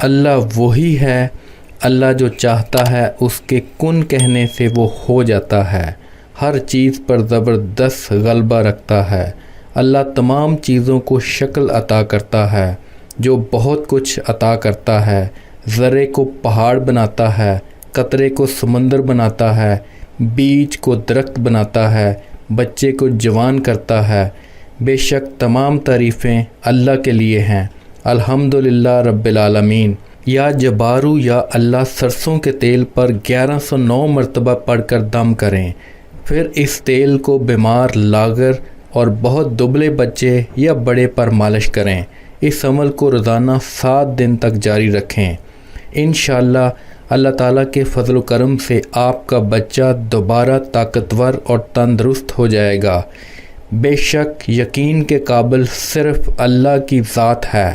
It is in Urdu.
اللہ وہی ہے، اللہ جو چاہتا ہے اس کے کن کہنے سے وہ ہو جاتا ہے، ہر چیز پر زبردست غلبہ رکھتا ہے۔ اللہ تمام چیزوں کو شکل عطا کرتا ہے، جو بہت کچھ عطا کرتا ہے، ذرے کو پہاڑ بناتا ہے، قطرے کو سمندر بناتا ہے، بیج کو درخت بناتا ہے، بچے کو جوان کرتا ہے۔ بے شک تمام تعریفیں اللہ کے لیے ہیں۔ الحمدللہ رب العالمین۔ یا جبارو یا اللہ سرسوں کے تیل پر 1109 مرتبہ پڑھ کر دم کریں، پھر اس تیل کو بیمار، لاغر اور بہت دبلے بچے یا بڑے پر مالش کریں۔ اس عمل کو روزانہ 7 دن تک جاری رکھیں۔ انشاءاللہ اللہ تعالیٰ کے فضل و کرم سے آپ کا بچہ دوبارہ طاقتور اور تندرست ہو جائے گا۔ بے شک یقین کے قابل صرف اللہ کی ذات ہے۔